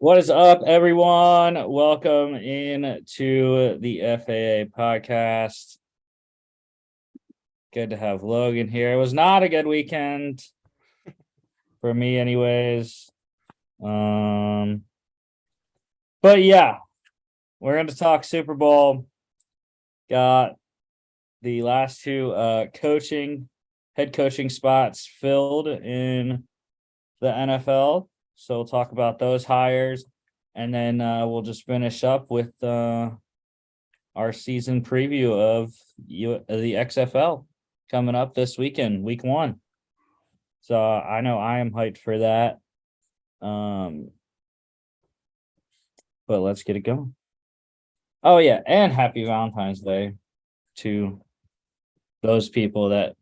What is up, everyone? Welcome in to the FAA podcast. Good to have Logan here. It was not a good weekend for me anyways. But yeah, we're going to talk Super Bowl. Got the last two head coaching spots filled in the NFL. So we'll talk about those hires, and then we'll just finish up with our season preview of the XFL coming up this weekend, week 1. So I know I am hyped for that. But let's get it going. Oh yeah, and happy Valentine's Day to those people that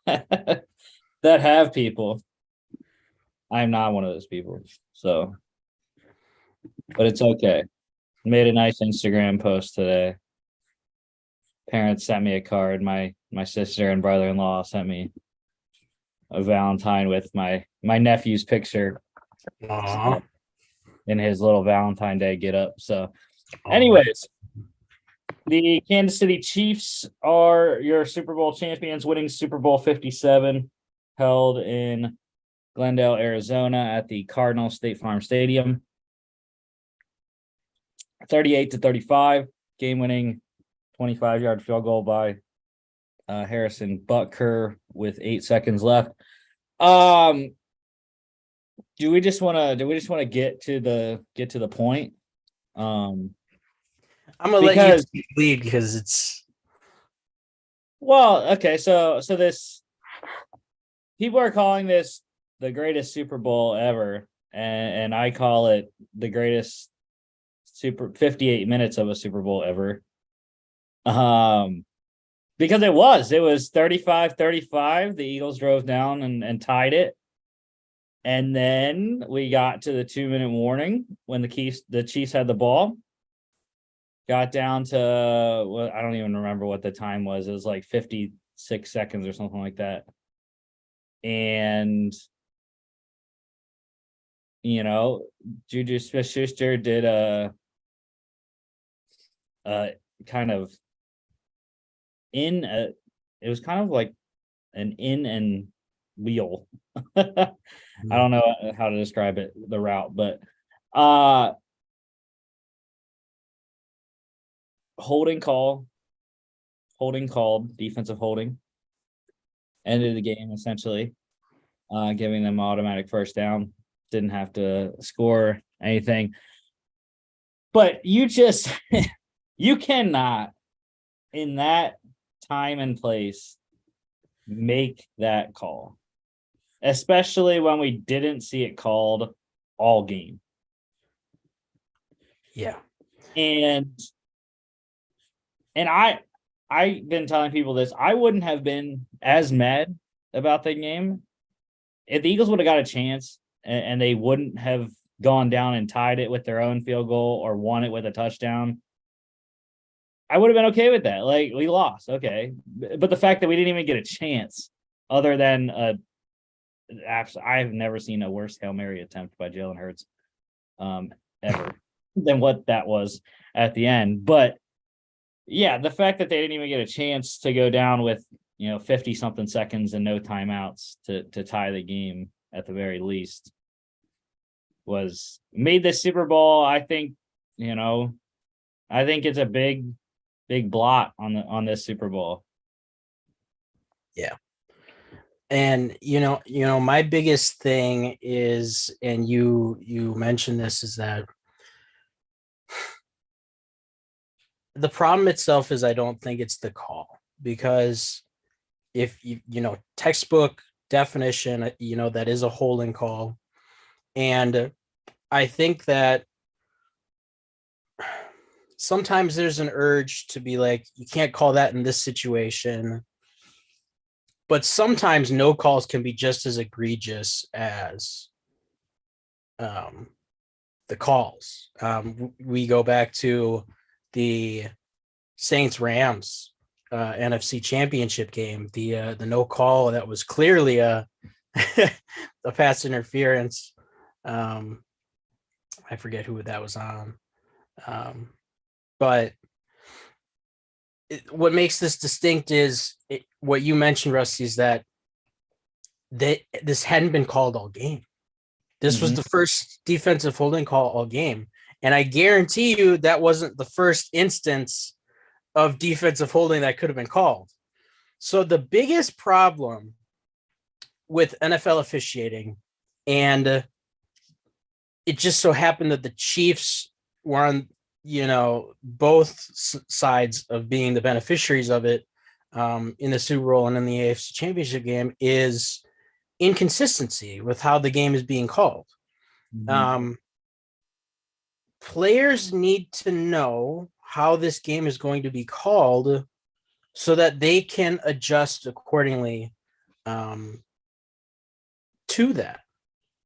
that have people. I'm not one of those people, so, but it's okay. Made a nice Instagram post today. Parents sent me a card. My sister and brother-in-law sent me a Valentine with my nephew's picture in his little Valentine Day get up. So, anyways, the Kansas City Chiefs are your Super Bowl champions, winning Super Bowl 57, held in Glendale, Arizona at the Cardinal State Farm Stadium. 38-35, game-winning 25-yard field goal by Harrison Butker with 8 seconds left. Do we just want to get to the point? I'm gonna let you lead because it's okay. So this, people are calling this the greatest Super Bowl ever, and I call it the greatest 58 minutes of a Super Bowl ever. Because it was 35-35. The Eagles drove down and tied it. And then we got to the 2-minute warning when the Chiefs had the ball. Got down to, well, I don't even remember what the time was. It was like 56 seconds or something like that. And Juju Smith-Schuster did a kind of it was kind of like an in and wheel. I don't know how to describe it, the route, but holding called, defensive holding, ended the game essentially, giving them automatic first down. Didn't have to score anything. But you cannot, in that time and place, make that call, especially when we didn't see it called all game. Yeah. And I've been telling people this. I wouldn't have been as mad about the game if the Eagles would have got a chance and they wouldn't have gone down and tied it with their own field goal or won it with a touchdown. I would have been okay with that. Like, we lost, okay. But the fact that we didn't even get a chance, other than I've never seen a worse Hail Mary attempt by Jalen Hurts ever than what that was at the end. But yeah, the fact that they didn't even get a chance to go down with 50 something seconds and no timeouts to tie the game at the very least made this Super Bowl. I think it's a big blot on this Super Bowl. Yeah. And my biggest thing is, and you mentioned this, is that the problem itself is I don't think it's the call, because if textbook definition, that is a holding call. And I think that sometimes there's an urge to be like, you can't call that in this situation. But sometimes no calls can be just as egregious as the calls. We go back to the Saints-Rams NFC Championship game, the no call that was clearly a pass interference. I forget who that was on. But what makes this distinct is what you mentioned, Rusty, is that this hadn't been called all game. This was the first defensive holding call all game. And I guarantee you that wasn't the first instance of defensive holding that could have been called. So the biggest problem with NFL officiating, and it just so happened that the Chiefs were on, both sides of being the beneficiaries of it in the Super Bowl and in the AFC Championship game, is inconsistency with how the game is being called. Players need to know how this game is going to be called so that they can adjust accordingly to that.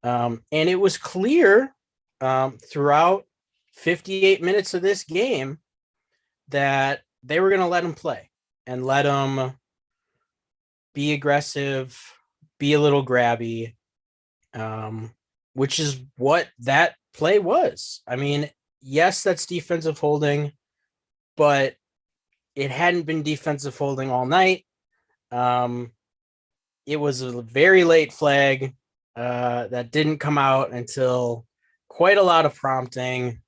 And it was clear throughout 58 minutes of this game that they were going to let him play and let him be aggressive, be a little grabby, which is what that play was. I mean, yes, that's defensive holding, but it hadn't been defensive holding all night. It was a very late flag that didn't come out until quite a lot of prompting.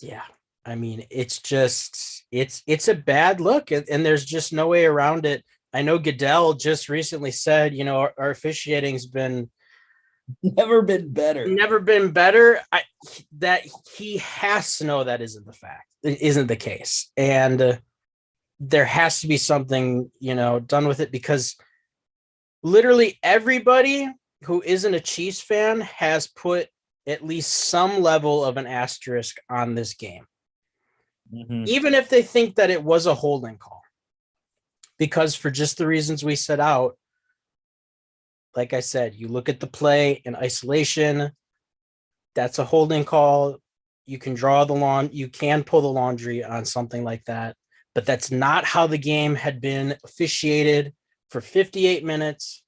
Yeah, I mean, it's a bad look, and there's just no way around it. I know Goodell just recently said, our officiating's been never been better. That he has to know that isn't the fact. It isn't the case. And there has to be something, done with it, because literally everybody who isn't a Chiefs fan has put at least some level of an asterisk on this game. Even if they think that it was a holding call. Because for just the reasons we set out, like I said, you look at the play in isolation, that's a holding call. You can you can pull the laundry on something like that, but that's not how the game had been officiated for 58 minutes.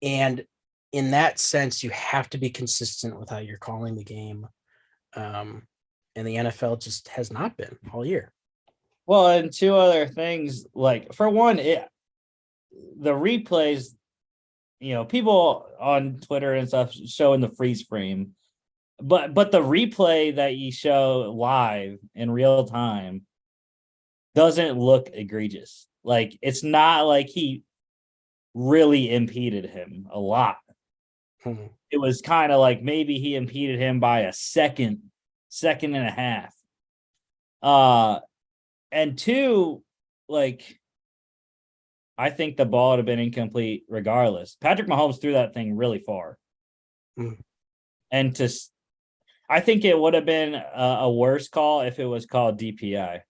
And in that sense, you have to be consistent with how you're calling the game. And the NFL just has not been all year. Well, and two other things, like, for one, the replays, people on Twitter and stuff showing the freeze frame, but the replay that you show live in real time doesn't look egregious. Like, it's not like he really impeded him a lot. It was kind of like maybe he impeded him by a second and a half. And two, like, I think the ball would have been incomplete regardless. Patrick Mahomes threw that thing really far. And I think it would have been a worse call if it was called DPI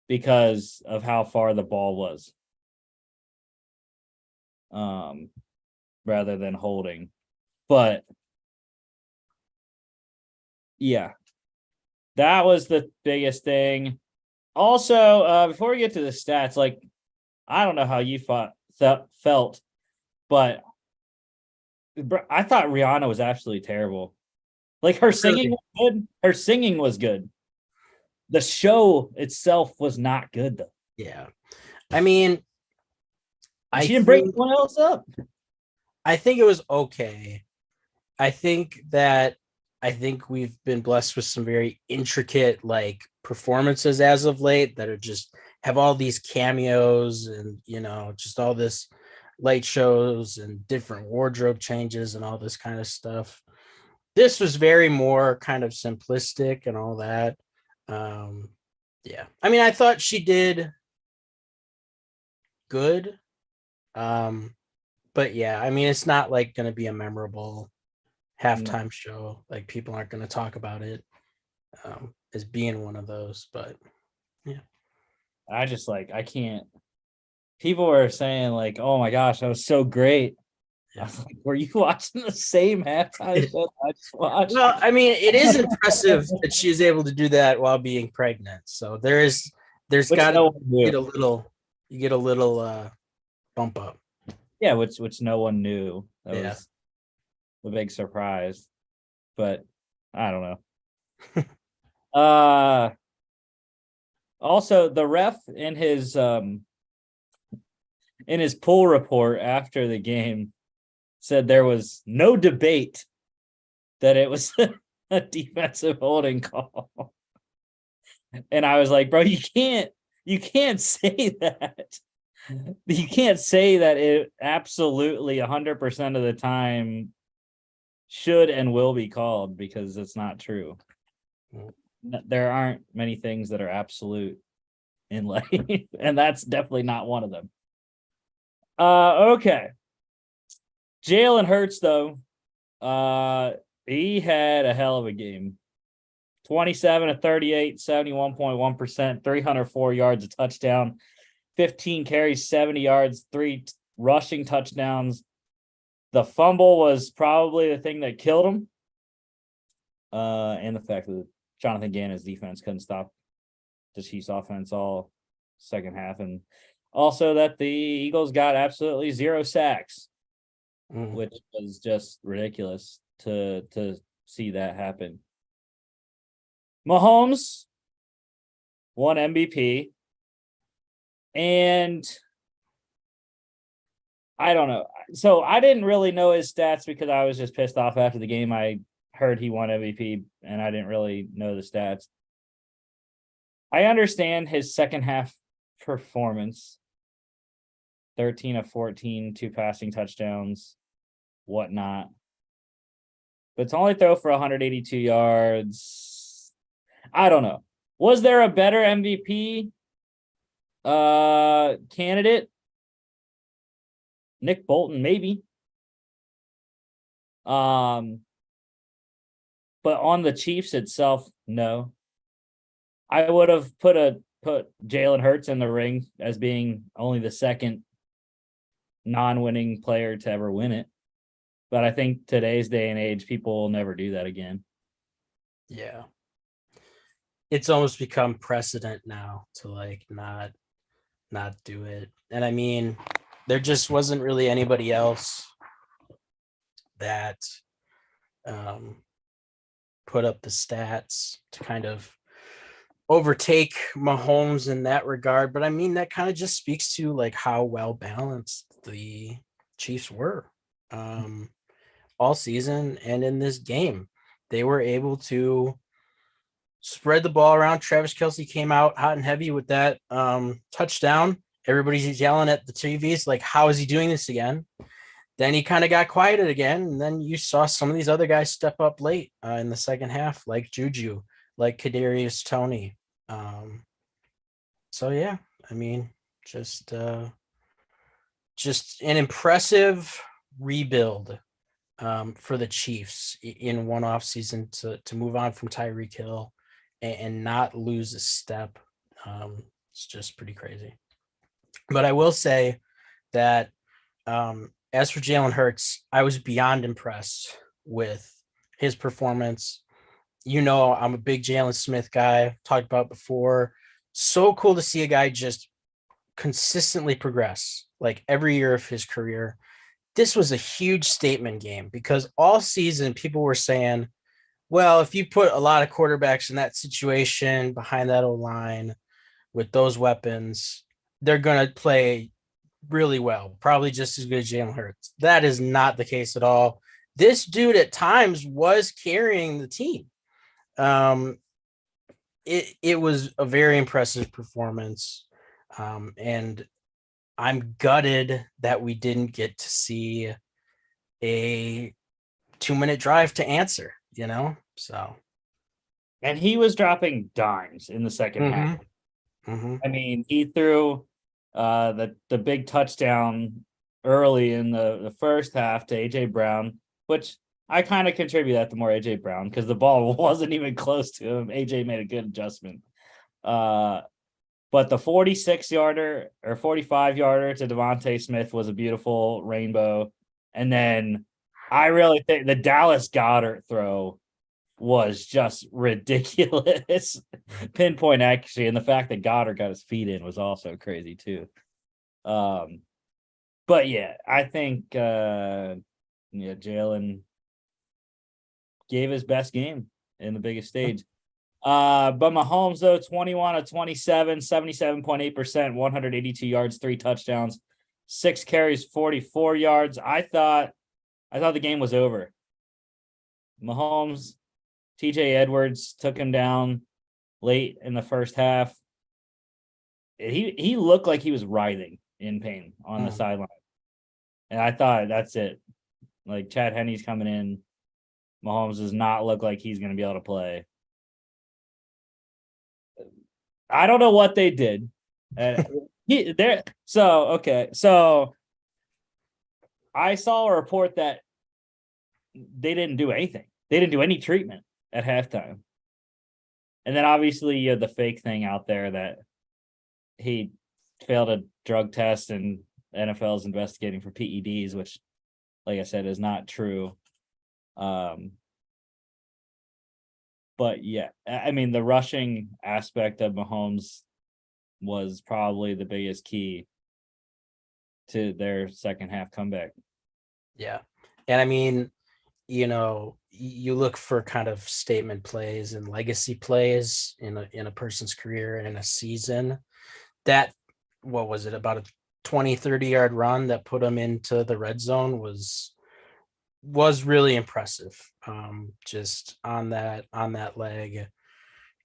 because of how far the ball was. Rather than holding. But yeah, that was the biggest thing. Also, before we get to the stats, like, I don't know how you felt, but I thought Rihanna was absolutely terrible. Like, her singing was good. Her singing was good. The show itself was not good, though. Yeah. I mean, she didn't break anyone else up. I think it was okay. I think we've been blessed with some very intricate, like, performances as of late that are just have all these cameos and, just all this light shows and different wardrobe changes and all this kind of stuff. This was very more kind of simplistic and all that. Yeah. I mean, I thought she did good. But yeah, I mean, it's not like going to be a memorable halftime show. Like, people aren't going to talk about it as being one of those, but yeah. I just, like, I can't. People were saying, like, oh my gosh, that was so great. Yeah. I was like, were you watching the same halftime show I just watched? Well, I mean, it is impressive that she's able to do that while being pregnant. So there's got to get a little bump up. Yeah, which no one knew. That was the big surprise, but I don't know. Also, the ref in his pool report after the game said there was no debate that it was a defensive holding call. And I was like, bro, you can't say that. You can't say that it absolutely 100% of the time should and will be called, because it's not true. There aren't many things that are absolute in life, and that's definitely not one of them. Okay. Jalen Hurts, though, he had a hell of a game. 27 of 38, 71.1%, 304 yards, a touchdown, 15 carries, 70 yards, 3 rushing touchdowns. The fumble was probably the thing that killed him. And the fact that Jonathan Gannon's defense couldn't stop the Chiefs offense all second half. And also that the Eagles got absolutely 0 sacks, which was just ridiculous to see that happen. Mahomes won MVP, and I don't know. So I didn't really know his stats because I was just pissed off after the game. I heard he won MVP, and I didn't really know the stats. I understand his second half performance. 13 of 14, 2 passing touchdowns, whatnot. But to only throw for 182 yards, I don't know. Was there a better MVP candidate? Nick Bolton, maybe. But on the Chiefs itself, no. I would have put Jalen Hurts in the ring as being only the second non-winning player to ever win it. But I think today's day and age, people will never do that again. Yeah. It's almost become precedent now to like not do it. And I mean, there just wasn't really anybody else that put up the stats to kind of overtake Mahomes in that regard. But I mean, that kind of just speaks to like how well balanced the Chiefs were all season and in this game. They were able to spread the ball around. Travis Kelce came out hot and heavy with that touchdown. Everybody's yelling at the TVs like, how is he doing this again? Then he kind of got quieted again, and then you saw some of these other guys step up late in the second half, like Juju, like Kadarius Toney. So yeah, I mean, just an impressive rebuild for the Chiefs in one off season to move on from Tyreek Hill and not lose a step. It's just pretty crazy. But I will say that as for Jalen Hurts, I was beyond impressed with his performance. You know, I'm a big Jalen Smith guy, talked about before. So cool to see a guy just consistently progress, like every year of his career. This was a huge statement game because all season people were saying, well, if you put a lot of quarterbacks in that situation behind that O-line with those weapons, they're going to play really well, probably just as good as Jalen Hurts. That is not the case at all. This dude at times was carrying the team. It was a very impressive performance. And I'm gutted that we didn't get to see a 2-minute drive to answer, you know? So. And he was dropping dimes in the second half. I mean, he threw the big touchdown early in the first half to AJ Brown, which I kind of contribute that to more AJ Brown because the ball wasn't even close to him. AJ made a good adjustment. But the 46-yarder or 45-yarder to Devontae Smith was a beautiful rainbow. And then I really think the Dallas Goedert throw was just ridiculous. Pinpoint accuracy, and the fact that Goddard got his feet in was also crazy too. But yeah, I think Jalen gave his best game in the biggest stage. But Mahomes, though, 21 of 27, 77.8%, 182 yards, 3 touchdowns, 6 carries, 44 yards. I thought the game was over. Mahomes, TJ Edwards took him down late in the first half. He looked like he was writhing in pain on the sideline. And I thought, that's it. Like, Chad Henne's coming in. Mahomes does not look like he's going to be able to play. I don't know what they did. So I saw a report that they didn't do anything. They didn't do any treatment at halftime. And then obviously you have the fake thing out there that he failed a drug test and NFL is investigating for PEDs, which, like I said, is not true. But yeah, I mean, the rushing aspect of Mahomes was probably the biggest key to their second half comeback. Yeah. And I mean, you know, you look for kind of statement plays and legacy plays in a person's career and in a season. That, what was it, about a 20, 30-yard run that put him into the red zone was really impressive. Just on that leg,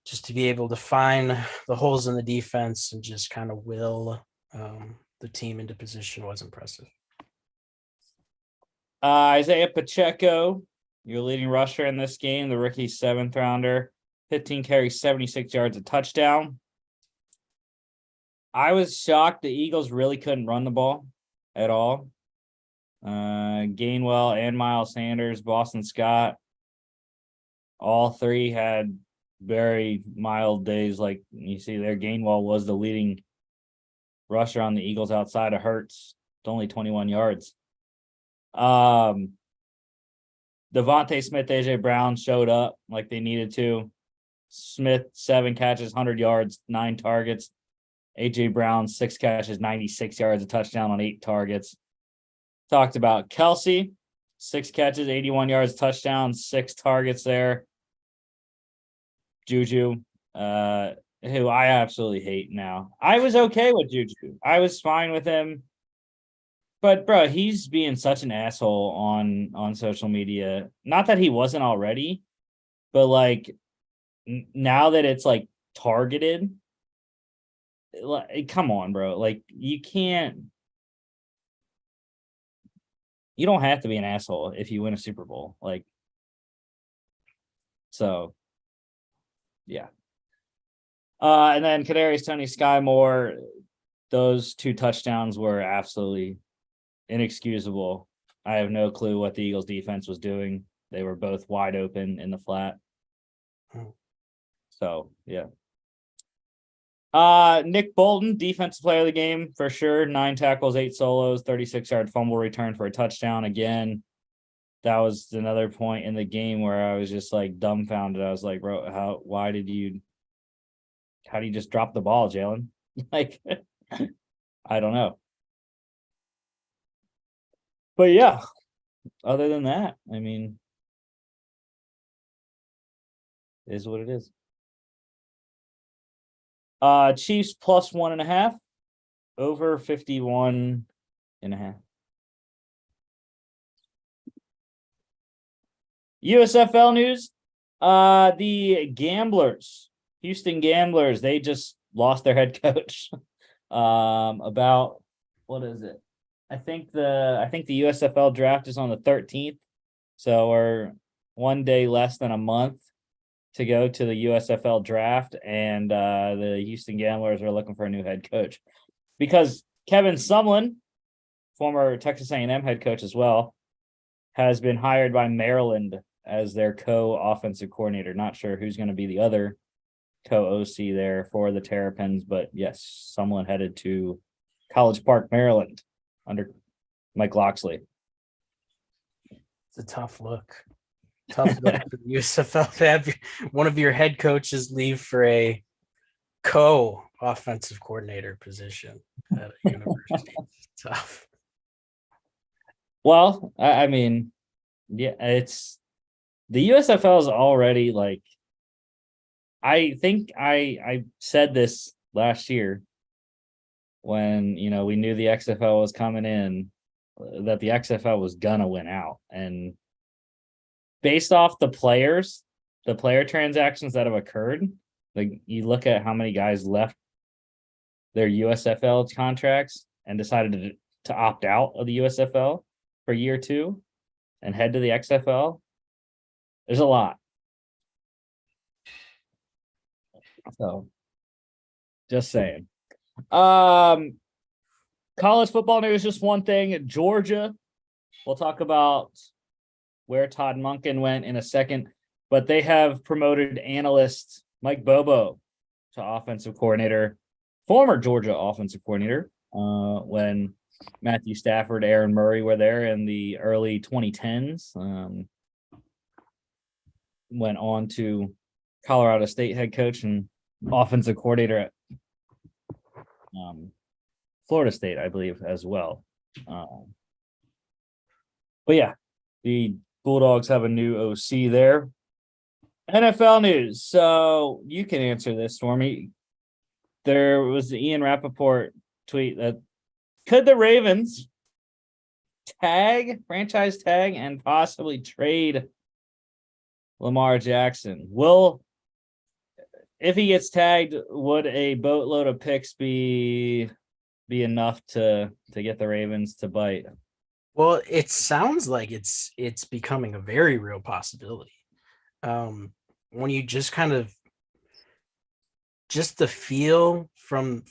just to be able to find the holes in the defense and just kind of will the team into position was impressive. Isaiah Pacheco, your leading rusher in this game, the rookie 7th rounder, 15 carries, 76 yards, a touchdown. I was shocked the Eagles really couldn't run the ball at all. Gainwell and Miles Sanders, Boston Scott, all three had very mild days. Like you see there, Gainwell was the leading rusher on the Eagles outside of Hurts. It's only 21 yards. Devontae Smith, AJ Brown showed up like they needed to. Smith, 7 catches, 100 yards, 9 targets. AJ Brown, 6 catches, 96 yards, a touchdown on 8 targets. Talked about Kelsey, 6 catches, 81 yards, touchdown, 6 targets there. Juju, who I absolutely hate now. I was okay with Juju. I was fine with him. But, bro, he's being such an asshole on social media. Not that he wasn't already, but, like, now that it's, like, targeted, like, come on, bro. Like, you don't have to be an asshole if you win a Super Bowl. Like, so, yeah. And then Kadarius Toney, Sky Moore, those 2 touchdowns were absolutely inexcusable. I have no clue what the Eagles defense was doing. They were both wide open in the flat. So, yeah. Nick Bolton, defensive player of the game for sure. 9 tackles, 8 solos, 36-yard fumble return for a touchdown. Again, that was another point in the game where I was just like dumbfounded. I was like, bro, how do you just drop the ball, Jalen? Like, I don't know. But yeah, other than that, I mean, it is what it is. Chiefs plus 1.5, over 51.5. USFL news. The Gamblers, Houston Gamblers, they just lost their head coach. About, what is it? I think the USFL draft is on the 13th. So we're 1 day less than a month to go to the USFL draft, and the Houston Gamblers are looking for a new head coach because Kevin Sumlin, former Texas A&M head coach as well, has been hired by Maryland as their co-offensive coordinator. Not sure who's going to be the other co-OC there for the Terrapins, but yes, Sumlin headed to College Park, Maryland under Mike Loxley. It's a tough look. Tough look for the USFL to have one of your head coaches leave for a co-offensive coordinator position at a university. It's tough. Well, I mean, yeah, it's the USFL is already like, I think I said this last year when we knew the XFL was coming in, that the XFL was gonna win out. And based off the player transactions that have occurred, like you look at how many guys left their USFL contracts and decided to opt out of the USFL for year two and head to the XFL. There's a lot. So just saying. College football news, just one thing. Georgia. We'll talk about where Todd Monken went in a second, but they have promoted analyst Mike Bobo to offensive coordinator, former Georgia offensive coordinator, when Matthew Stafford, Aaron Murray were there in the early 2010s. Went on to Colorado State head coach and offensive coordinator at Florida State, I believe, as well. But yeah, the Bulldogs have a new OC there. NFL news. So you can answer this for me. There was the Ian Rappaport tweet that could the Ravens franchise tag, and possibly trade Lamar Jackson? If he gets tagged, would a boatload of picks be enough to get the Ravens to bite? Well, it sounds like it's becoming a very real possibility. When you just the feel from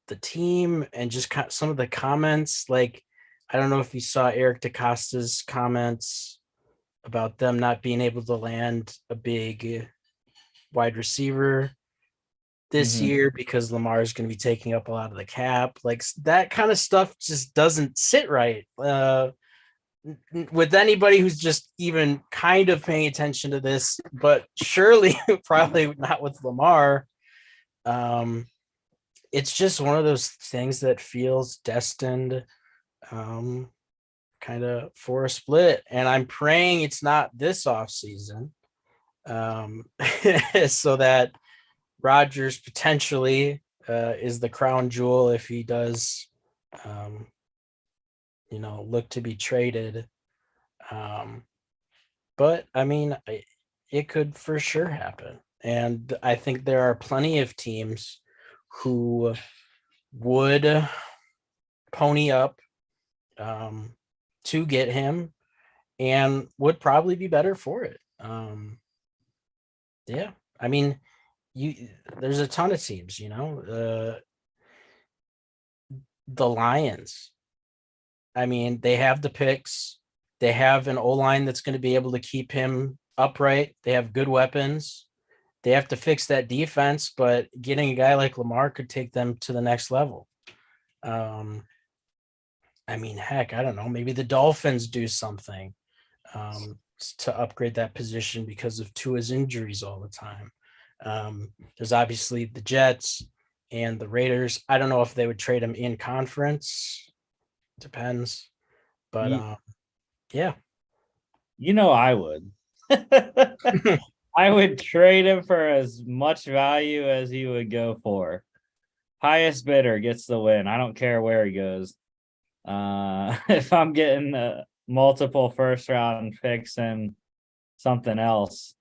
the team and just some of the comments, like I don't know if you saw Eric DeCosta's comments about them not being able to land a big wide receiver this year because Lamar is going to be taking up a lot of the cap. Like that kind of stuff just doesn't sit right with anybody who's just even kind of paying attention to this, but surely probably not with Lamar. It's just one of those things that feels destined kind of for a split, and I'm praying it's not this off season, so that Rodgers potentially is the crown jewel if he does look to be traded. But I mean, it could for sure happen, and I think there are plenty of teams who would pony up to get him and would probably be better for it. Yeah, I mean, there's a ton of teams, the Lions. I mean, they have the picks. They have an O-line that's going to be able to keep him upright. They have good weapons. They have to fix that defense, but getting a guy like Lamar could take them to the next level. I mean, heck, I don't know. Maybe the Dolphins do something to upgrade that position because of Tua's injuries all the time. There's obviously the Jets and the Raiders. I don't know if they would trade him in conference. Depends. But yeah. I would. I would trade him for as much value as he would go for. Highest bidder gets the win. I don't care where he goes. If I'm getting multiple first round picks and something else,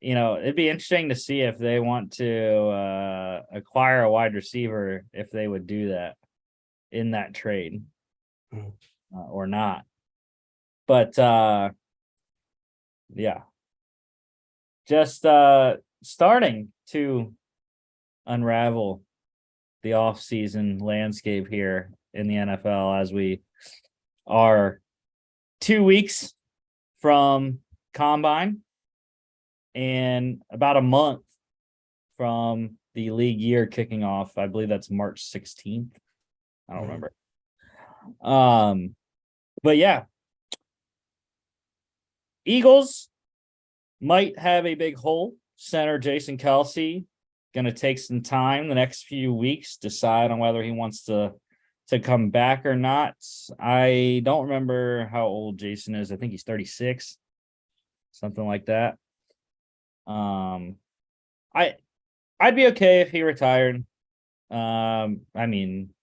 it'd be interesting to see if they want to acquire a wide receiver, if they would do that in that trade or not. But yeah, just starting to unravel the off-season landscape here in the NFL as we are 2 weeks from Combine and about a month from the league year kicking off. I believe that's March 16th. I don't remember. But yeah, Eagles might have a big hole. Center Jason Kelsey going to take some time the next few weeks, decide on whether he wants to come back or not. I don't remember how old Jason is. I think he's 36. something like that. I'd be okay if he retired. I mean,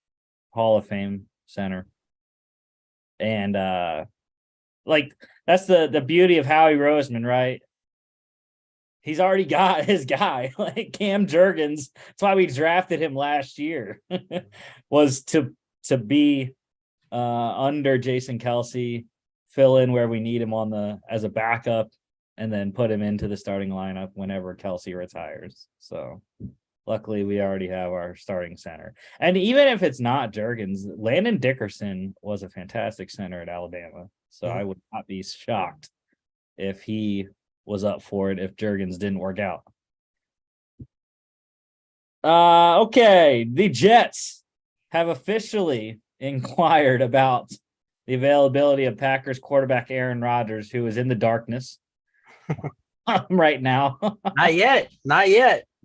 Hall of Fame center. And like that's the beauty of Howie Roseman, right? He's already got his guy, like Cam Jurgens. That's why we drafted him last year, was to be under Jason Kelsey, fill in where we need him as a backup, and then put him into the starting lineup whenever Kelsey retires. So luckily we already have our starting center. And even if it's not Jurgens, Landon Dickerson was a fantastic center at Alabama. So I would not be shocked if he was up for it if Jurgens didn't work out. Okay. The Jets have officially inquired about the availability of Packers quarterback Aaron Rodgers, who is in the darkness right now. Not yet.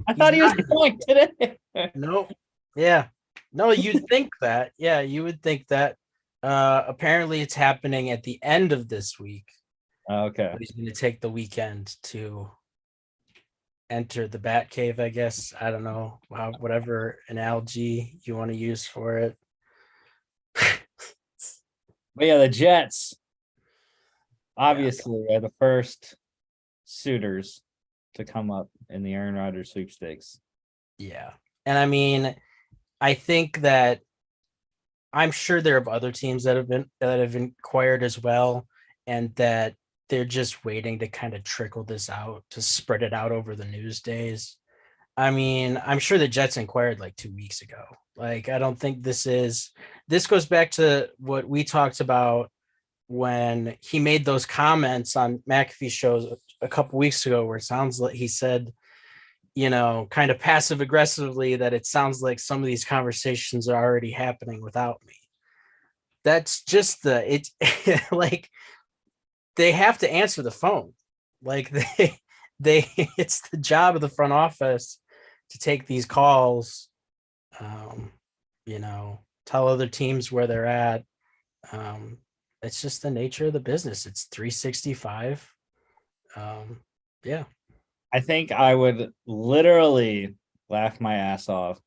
I thought he was going today. No. Yeah. No, you'd think that. Yeah, you would think that. Apparently it's happening at the end of this week. Okay. But he's going to take the weekend to enter the bat cave, I guess. I don't know. Whatever analogy you want to use for it. But yeah, the Jets obviously are the first suitors to come up in the Aaron Rodgers sweepstakes. Yeah. And I mean, I think that I'm sure there are other teams that have inquired as well, and that they're just waiting to kind of trickle this out, to spread it out over the news days. I mean, I'm sure the Jets inquired like 2 weeks ago. Like, I don't think this goes back to what we talked about when he made those comments on McAfee's shows a couple weeks ago, where it sounds like he said, kind of passive aggressively, that it sounds like some of these conversations are already happening without me. That's just like, they have to answer the phone. Like they it's the job of the front office to take these calls, tell other teams where they're at. It's just the nature of the business. It's 365. Yeah. I think I would literally laugh my ass off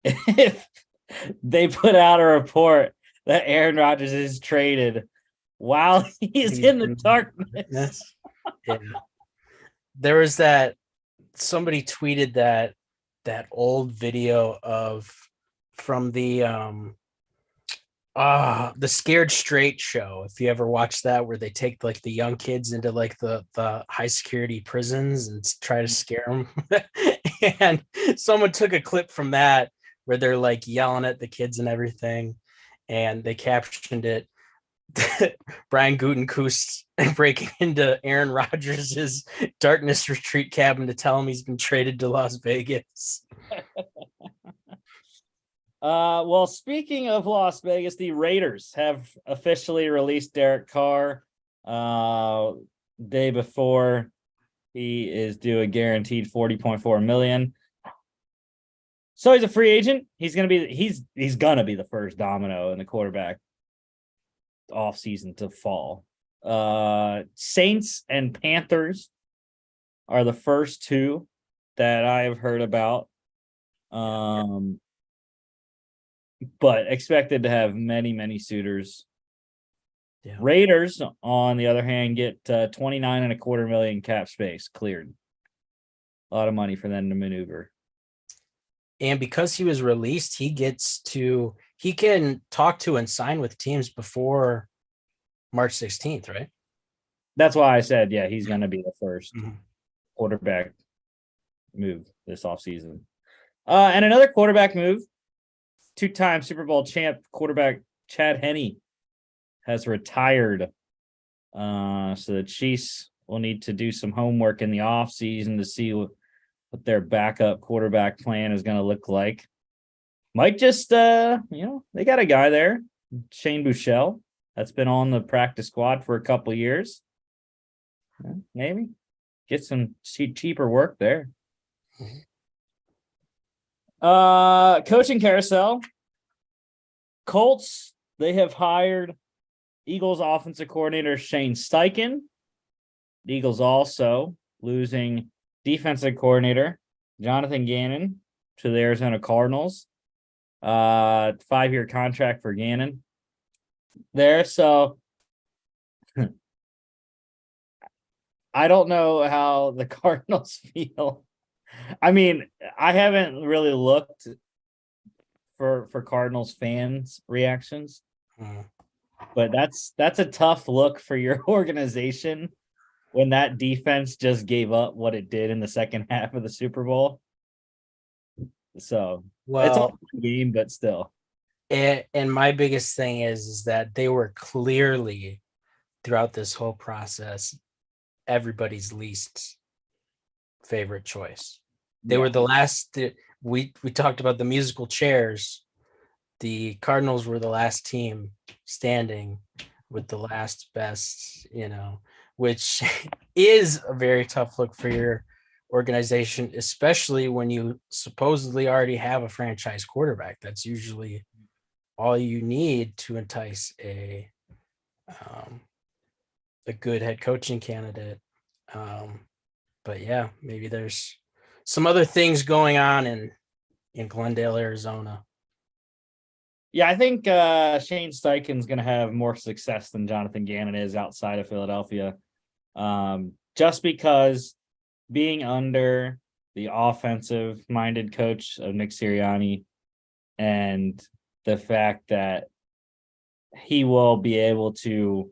if they put out a report that Aaron Rodgers is traded while he's in the darkness. Yeah. There was somebody tweeted that old video from the Scared Straight show. If you ever watched that, where they take like the young kids into like the high security prisons and try to scare them. And someone took a clip from that where they're like yelling at the kids and everything, and they captioned it, Brian Gutekunst breaking into Aaron Rodgers' darkness retreat cabin to tell him he's been traded to Las Vegas. Well, speaking of Las Vegas, the Raiders have officially released Derek Carr day before he is due a guaranteed $40.4 million. So he's a free agent. He's gonna be the first domino in the quarterback offseason to fall. Saints and Panthers are the first two that I have heard about. But expected to have many, many suitors. Yeah. Raiders, on the other hand, get $29.25 million cap space cleared. A lot of money for them to maneuver. And because he was released, he can talk to and sign with teams before March 16th, right? That's why I said, yeah, he's going to be the first quarterback move this offseason. And another quarterback move, two-time Super Bowl champ quarterback Chad Henne has retired. So the Chiefs will need to do some homework in the offseason to see what their backup quarterback plan is going to look like. Might just, they got a guy there, Shane Buechele, that's been on the practice squad for a couple years. Maybe get some cheaper work there. Coaching carousel. Colts, they have hired Eagles offensive coordinator Shane Steichen. The Eagles also losing defensive coordinator Jonathan Gannon to the Arizona Cardinals. 5-year contract for Gannon there. So I don't know how the Cardinals feel. I mean, I haven't really looked for Cardinals fans' reactions, but that's a tough look for your organization when that defense just gave up what it did in the second half of the Super Bowl. So it's Well, a game, but still. and my biggest thing is that they were clearly throughout this whole process everybody's least favorite choice. They were the last. We talked about the musical chairs. The Cardinals were the last team standing with the last best, which is a very tough look for your organization, especially when you supposedly already have a franchise quarterback. That's usually all you need to entice a good head coaching candidate. But yeah, maybe there's some other things going on in Glendale, Arizona. Yeah, I think Shane Steichen's going to have more success than Jonathan Gannon is outside of Philadelphia. Just because being under the offensive-minded coach of Nick Sirianni and the fact that he will be able to,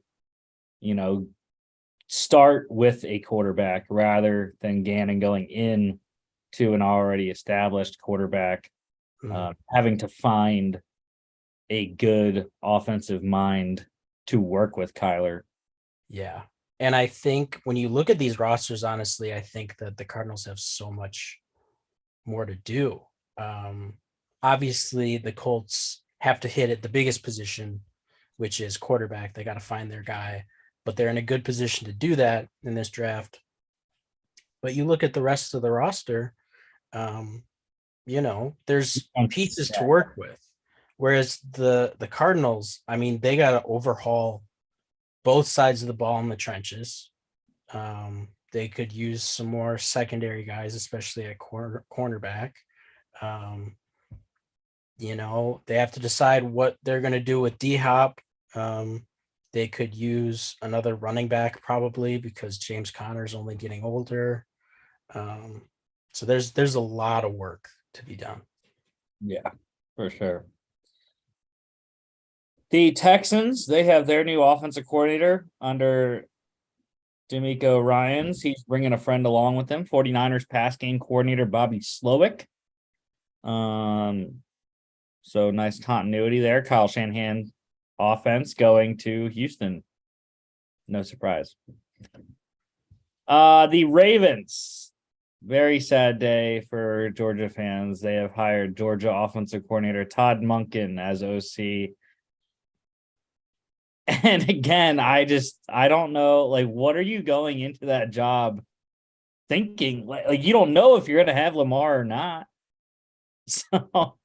start with a quarterback rather than Gannon going in to an already established quarterback, having to find a good offensive mind to work with Kyler. Yeah. And I think when you look at these rosters, honestly, I think that the Cardinals have so much more to do. Obviously, the Colts have to hit at the biggest position, which is quarterback. They got to find their guy, but they're in a good position to do that in this draft. But you look at the rest of the roster, there's pieces to work with. Whereas the Cardinals, I mean, they got to overhaul both sides of the ball in the trenches. They could use some more secondary guys, especially at cornerback. They have to decide what they're going to do with D-Hop. They could use another running back probably because James Conner's only getting older. So there's a lot of work to be done. Yeah, for sure. The Texans, they have their new offensive coordinator under D'Amico Ryans. He's bringing a friend along with him, 49ers pass game coordinator Bobby Slowick. So nice continuity there. Kyle Shanahan offense going to Houston. No surprise. The Ravens, very sad day for Georgia fans. They have hired Georgia offensive coordinator Todd Monken as OC. And again, I don't know, what are you going into that job thinking? Like you don't know if you're going to have Lamar or not. So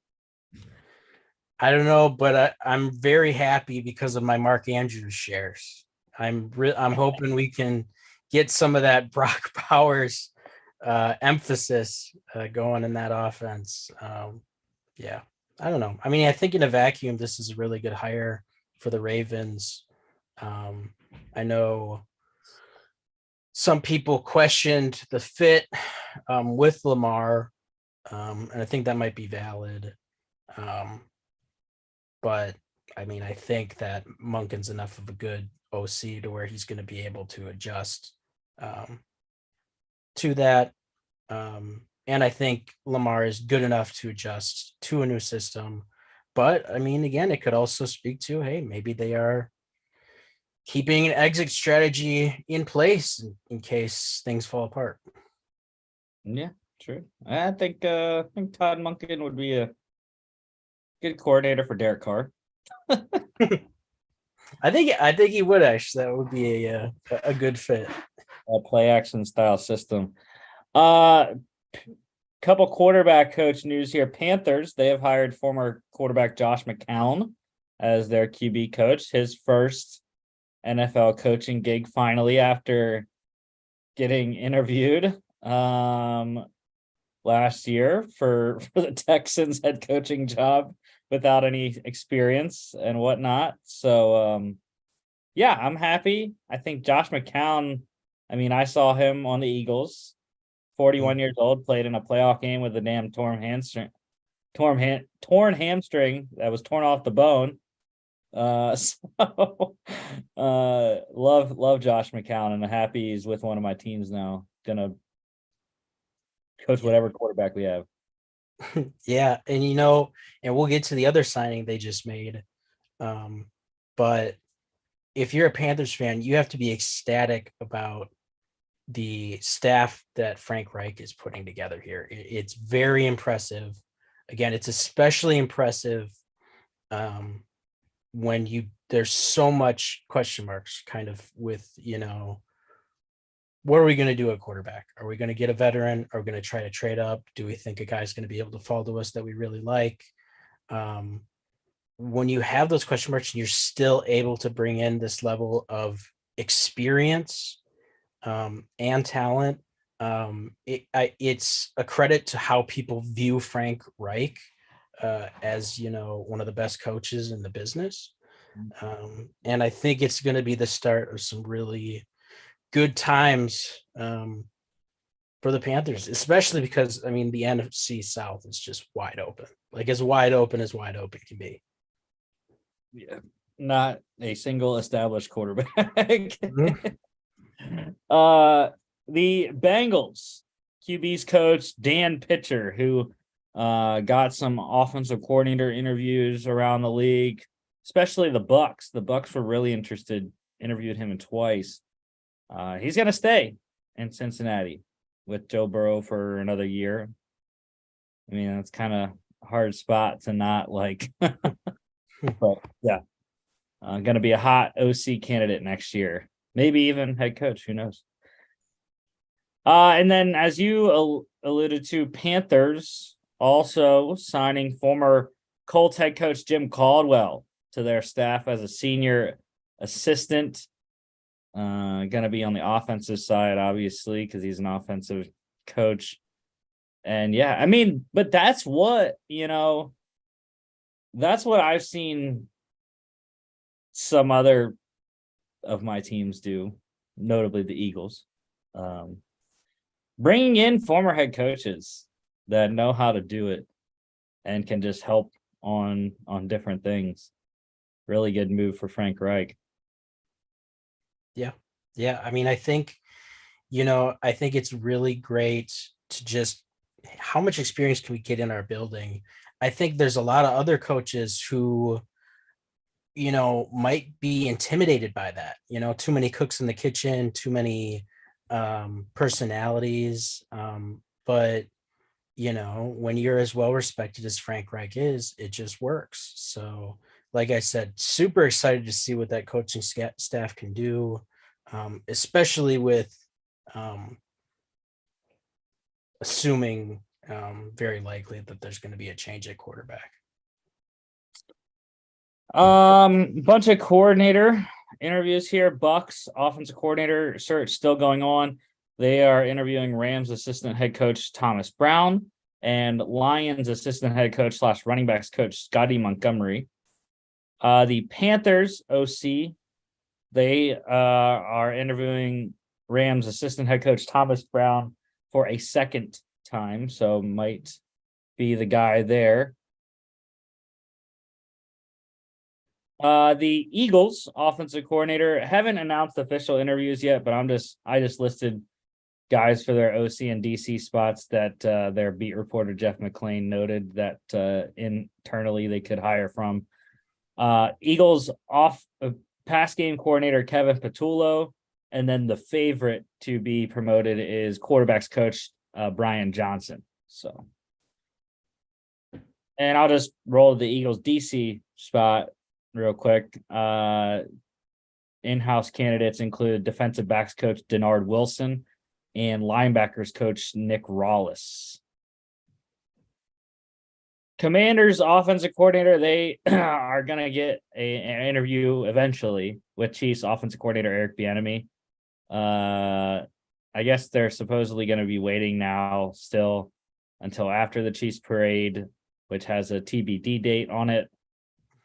I don't know, but I'm very happy because of my Mark Andrews shares. I'm hoping we can get some of that Brock Powers emphasis going in that offense. Yeah, I don't know. I mean, I think in a vacuum, this is a really good hire for the Ravens. I know some people questioned the fit with Lamar, and I think that might be valid. But I mean, I think that Monken's enough of a good OC to where he's going to be able to adjust to that. And I think Lamar is good enough to adjust to a new system. But I mean, again, it could also speak to, hey, maybe they are keeping an exit strategy in place in case things fall apart. Yeah, true. I think Todd Monken would be a good coordinator for Derek Carr. I think he would actually. That would be a good fit. A play action style system. Couple quarterback coach news here. Panthers, they have hired former quarterback Josh McCown as their QB coach. His first NFL coaching gig finally after getting interviewed last year for the Texans head coaching job without any experience and whatnot. So yeah, I'm happy. I think Josh McCown, I mean, I saw him on the Eagles, 41 years old, played in a playoff game with a damn torn hamstring that was torn off the bone. So love Josh McCown, and I'm happy he's with one of my teams now. Gonna coach whatever quarterback we have. Yeah, and we'll get to the other signing they just made. But if you're a Panthers fan, you have to be ecstatic about the staff that Frank Reich is putting together here. It's very impressive. Again, it's especially impressive when there's so much question marks kind of with, what are we going to do at quarterback? Are we going to get a veteran? Are we going to try to trade up? Do we think a guy's going to be able to fall to us that we really like? When you have those question marks and you're still able to bring in this level of experience and talent, it's a credit to how people view Frank Reich as, one of the best coaches in the business. And I think it's going to be the start of some really good times for the Panthers, especially because, the NFC South is just wide open, like as wide open can be. Yeah, not a single established quarterback. Mm-hmm. The Bengals QB's coach Dan Pitcher, who got some offensive coordinator interviews around the league, especially the Bucks. The Bucks were really interested, interviewed him twice. He's going to stay in Cincinnati with Joe Burrow for another year. It's kind of a hard spot to not like. But yeah, going to be a hot OC candidate next year. Maybe even head coach. Who knows? And then, as you alluded to, Panthers also signing former Colts head coach Jim Caldwell to their staff as a senior assistant. Going to be on the offensive side, obviously, because he's an offensive coach. And yeah, but that's what, that's what I've seen some other of my teams do, notably the Eagles. Bringing in former head coaches that know how to do it and can just help on different things. Really good move for Frank Reich. Yeah. I think it's really great to just, how much experience can we get in our building? I think there's a lot of other coaches who, might be intimidated by that, too many cooks in the kitchen, too many personalities. But, when you're as well respected as Frank Reich is, it just works. So, like I said, super excited to see what that coaching staff can do, especially with assuming very likely that there's going to be a change at quarterback. Bunch of coordinator interviews here. Bucks offensive coordinator search still going on. They are interviewing Rams assistant head coach Thomas Brown and Lions assistant head coach / running backs coach Scotty Montgomery. The Panthers OC, they are interviewing Rams assistant head coach Thomas Brown for a second time, so might be the guy there. The Eagles offensive coordinator haven't announced official interviews yet, but I just listed guys for their OC and DC spots that their beat reporter Jeff McClain noted that internally they could hire from. Eagles pass game coordinator Kevin Patullo, and then the favorite to be promoted is quarterbacks coach Brian Johnson. So, and I'll just roll the Eagles DC spot real quick. In-house candidates include defensive backs coach Denard Wilson and linebackers coach Nick Rawlis. Commanders offensive coordinator, they are going to get an interview eventually with Chiefs offensive coordinator Eric Bieniemy. I guess they're supposedly going to be waiting now still until after the Chiefs parade, which has a TBD date on it.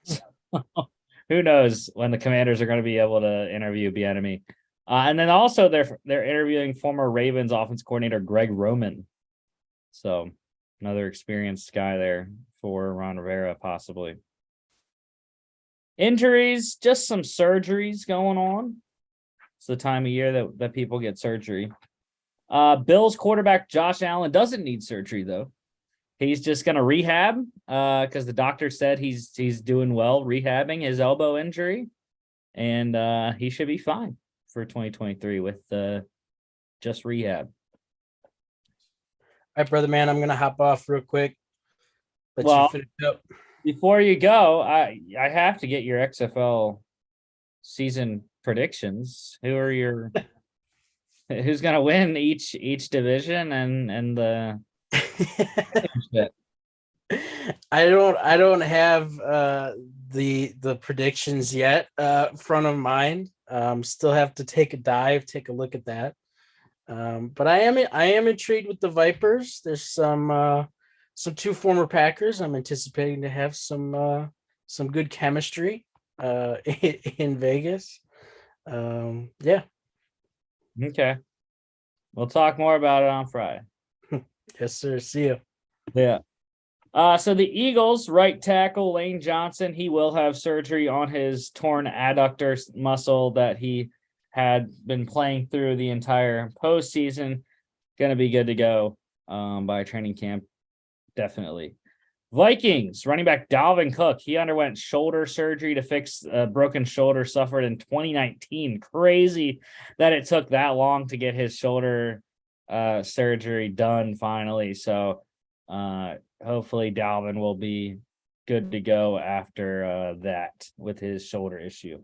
So, who knows when the Commanders are going to be able to interview Bieniemy. And then also they're interviewing former Ravens offense coordinator Greg Roman. So another experienced guy there for Ron Rivera, possibly. Injuries, just some surgeries going on. It's the time of year that people get surgery. Bills quarterback Josh Allen doesn't need surgery, though. He's just going to rehab because the doctor said he's doing well rehabbing his elbow injury. And he should be fine for 2023 with just rehab. All right, brother man, I'm going to hop off real quick. Let Well, you finish up. Before you go, I have to get your XFL season predictions. Who's going to win each division and the I don't have the predictions yet front of mind. Still have to take a look at that. But I am intrigued with the Vipers. There's some two former Packers. I'm anticipating to have some good chemistry in Vegas. Yeah. Okay. We'll talk more about it on Friday. Yes, sir. See you. Yeah. So the Eagles right tackle Lane Johnson, he will have surgery on his torn adductor muscle that he had been playing through the entire postseason. Going to be good to go by training camp, definitely. Vikings running back Dalvin Cook, he underwent shoulder surgery to fix a broken shoulder suffered in 2019. Crazy that it took that long to get his shoulder surgery done finally. So hopefully Dalvin will be good to go after that with his shoulder issue.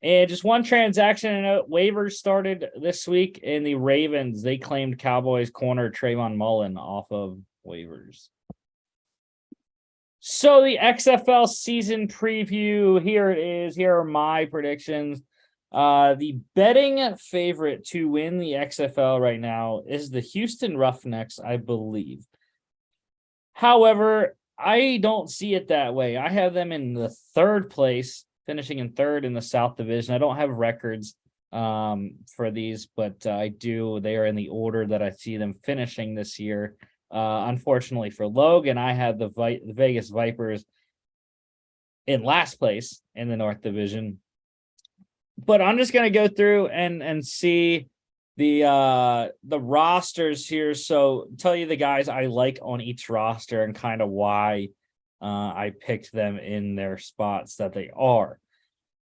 And just one transaction note, waivers started this week in the Ravens. They claimed Cowboys corner Trayvon Mullen off of waivers. So the XFL season preview, here it is. Here are my predictions. The betting favorite to win the XFL right now is the Houston Roughnecks, I believe. However, I don't see it that way. I have them in the third place, finishing in third in the South Division. I don't have records for these, but I do. They are in the order that I see them finishing this year. Unfortunately for Logan, I had the Vegas Vipers in last place in the North Division. But I'm just going to go through and see the rosters here. So tell you the guys I like on each roster and kind of why I picked them in their spots that they are.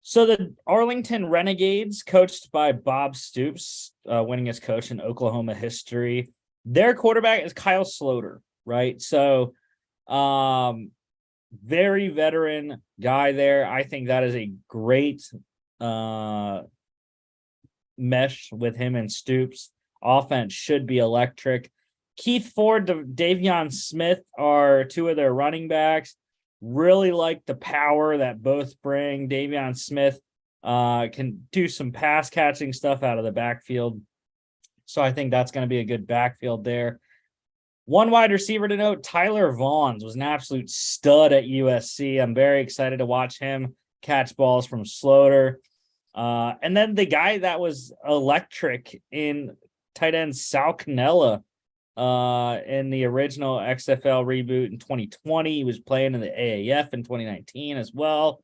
So the Arlington Renegades, coached by Bob Stoops, winningest coach in Oklahoma history. Their quarterback is Kyle Sloter, right? So very veteran guy there. I think that is a great mesh with him and Stoops. Offense should be electric. Keith Ford, Davion Smith are two of their running backs. Really like the power that both bring. Davion Smith can do some pass catching stuff out of the backfield. So I think that's going to be a good backfield there. One wide receiver to note, Tyler Vaughns was an absolute stud at USC. I'm very excited to watch him catch balls from Sloter. And then the guy that was electric in tight end Sal Cannella in the original XFL reboot in 2020. He was playing in the AAF in 2019 as well.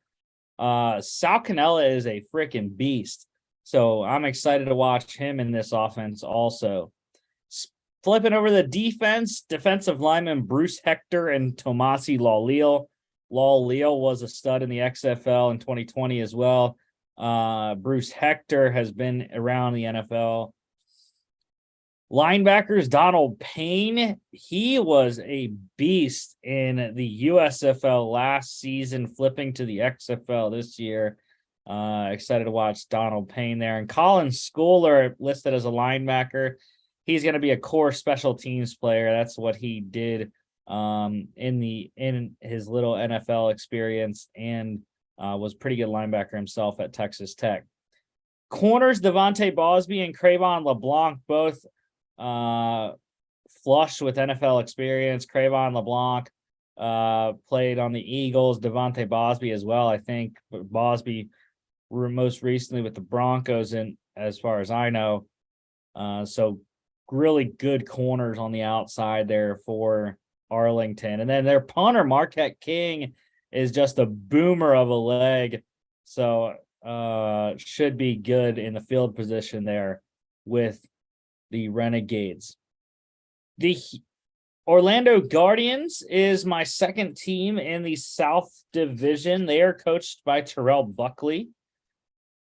Sal Cannella is a freaking beast. So I'm excited to watch him in this offense also. Flipping over the defensive lineman Bruce Hector and Tomasi Laulile. Laulile was a stud in the XFL in 2020 as well. Bruce Hector has been around the NFL. Linebackers, Donald Payne. He was a beast in the USFL last season, flipping to the XFL this year. Excited to watch Donald Payne there. And Colin Schooler, listed as a linebacker. He's going to be a core special teams player. That's what he did in his little NFL experience, and was pretty good linebacker himself at Texas Tech. Corners, Devontae Bosby and Crayvon LeBlanc, both flush with NFL experience. Crayvon LeBlanc played on the Eagles. Devontae Bosby as well, I think. But Bosby most recently with the Broncos, and as far as I know. So really good corners on the outside there for Arlington. And then their punter, Marquette King, is just a boomer of a leg. So should be good in the field position there with the Renegades. The Orlando Guardians is my second team in the South Division. They are coached by Terrell Buckley.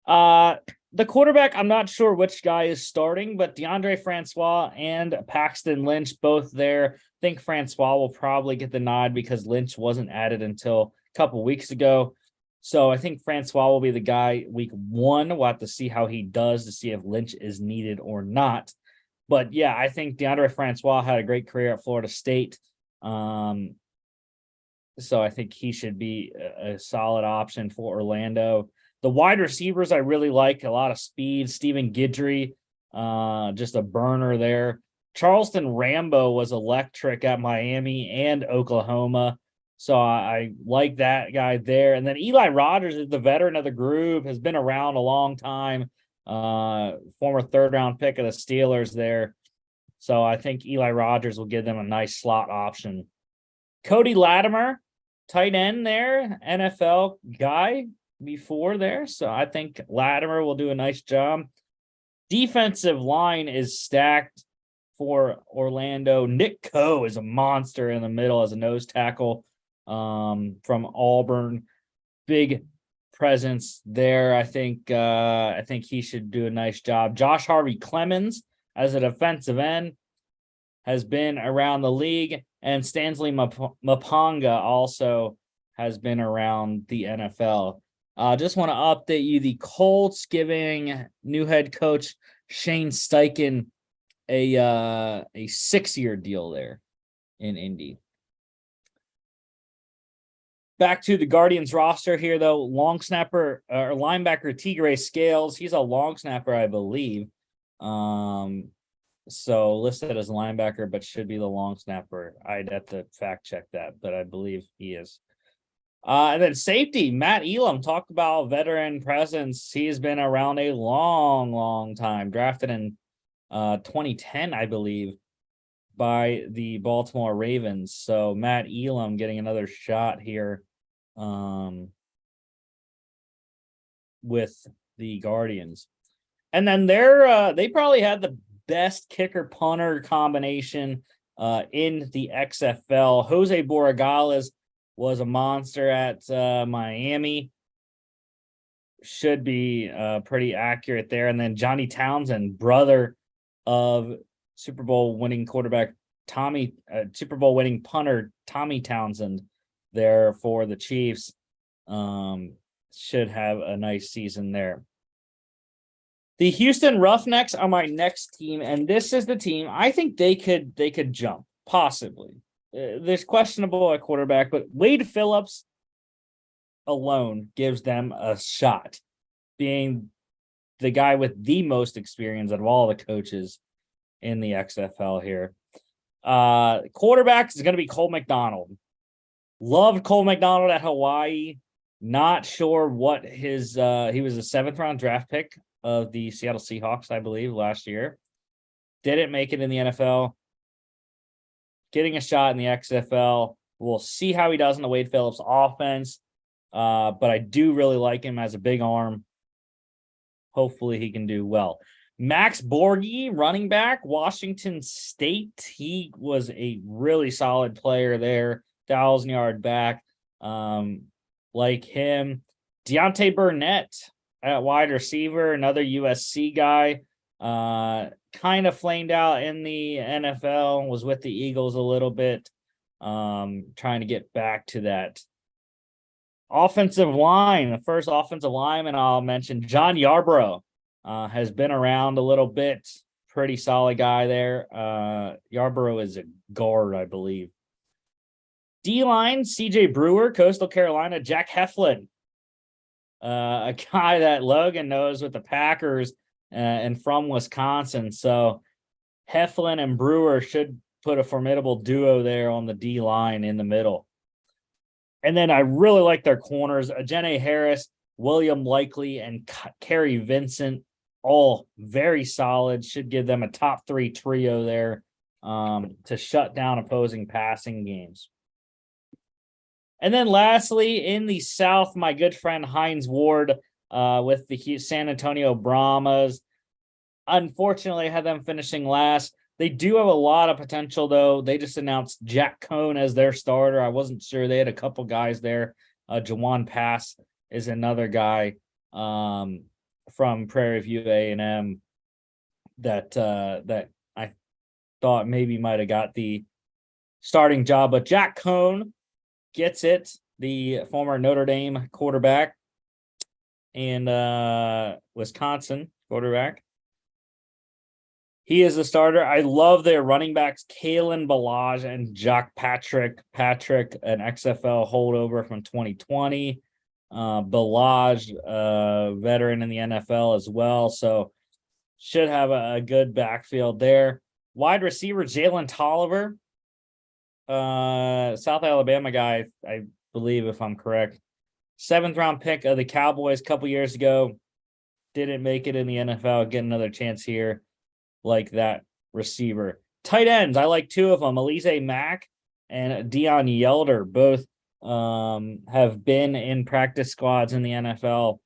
The quarterback, I'm not sure which guy is starting, but DeAndre Francois and Paxton Lynch both there. I think Francois will probably get the nod because Lynch wasn't added until a couple weeks ago. So I think Francois will be the guy week 1. We'll have to see how he does to see if Lynch is needed or not. But yeah, I think DeAndre Francois had a great career at Florida State. So I think he should be a solid option for Orlando. The wide receivers I really like, a lot of speed. Stephen Guidry, just a burner there. Charleston Rambo was electric at Miami and Oklahoma. So I like that guy there. And then Eli Rogers is the veteran of the group, has been around a long time. Former third-round pick of the Steelers there. So I think Eli Rogers will give them a nice slot option. Cody Latimer, tight end there, NFL guy before there. So I think Latimer will do a nice job. Defensive line is stacked for Orlando. Nick Coe is a monster in the middle as a nose tackle from Auburn. Big presence there. I think he should do a nice job. Josh Harvey Clemens as a defensive end has been around the league, and Stanley Mapanga also has been around the NFL. Just want to update you. The Colts giving new head coach Shane Steichen a 6-year deal there in Indy. Back to the Guardians roster here, though. Long snapper or linebacker Tigre Scales. He's a long snapper, I believe. So listed as a linebacker, but should be the long snapper. I'd have to fact check that, but I believe he is. And then safety, Matt Elam, talked about veteran presence. He has been around a long, long time. Drafted in 2010, I believe, by the Baltimore Ravens. So Matt Elam getting another shot here with the Guardians. And then they probably had the best kicker punter combination in the XFL. Jose Borregales was a monster at Miami. Should be pretty accurate there. And then Johnny Townsend, brother of Super Bowl winning quarterback Super Bowl winning punter Tommy Townsend there for the Chiefs. Should have a nice season there. The Houston Roughnecks are my next team, and this is the team I think they could jump, possibly. There's questionable at quarterback, but Wade Phillips alone gives them a shot, being the guy with the most experience out of all the coaches in the XFL here. Quarterback is going to be Cole McDonald. Loved Cole McDonald at Hawaii. Not sure what his he was a 7th-round draft pick of the Seattle Seahawks, I believe, last year. Didn't make it in the NFL. Getting a shot in the XFL. We'll see how he does in the Wade Phillips offense. But I do really like him as a big arm. Hopefully he can do well. Max Borghi, running back, Washington State. He was a really solid player there. 1,000-yard back. Like him. Deontay Burnett at wide receiver, another USC guy. Kind of flamed out in the NFL, was with the Eagles a little bit. Trying to get back to that. Offensive line, the first offensive lineman I'll mention, John Yarbrough, has been around a little bit. Pretty solid guy there. Yarbrough is a guard, I believe. D-line, CJ Brewer, Coastal Carolina, Jack Heflin. a guy that Logan knows with the Packers and from Wisconsin. So Heflin and Brewer should put a formidable duo there on the D line in the middle. And then I really like their corners, Ajene Harris, William Likely, and Kerry Vincent, all very solid. Should give them a top 3 trio there to shut down opposing passing games. And then lastly, in the South, my good friend Hines Ward with the San Antonio Brahmas. Unfortunately, I had them finishing last. They do have a lot of potential, though. They just announced Jack Cohn as their starter. I wasn't sure. They had a couple guys there. Jawan Pass is another guy from Prairie View A&M that I thought maybe might have got the starting job. But Jack Cohn gets it, the former Notre Dame quarterback and Wisconsin quarterback. He is the starter. I love their running backs, Kalen Ballage and Jock Patrick. Patrick, an XFL holdover from 2020. Ballage, veteran in the NFL as well. So should have a good backfield there. Wide receiver, Jalen Tolliver. South Alabama guy, I believe, if I'm correct. 7th round pick of the Cowboys a couple years ago. Didn't make it in the NFL. Get another chance here. Like that receiver. Tight ends, I like 2 of them. Elise Mack and Dion Yelder both have been in practice squads in the NFL.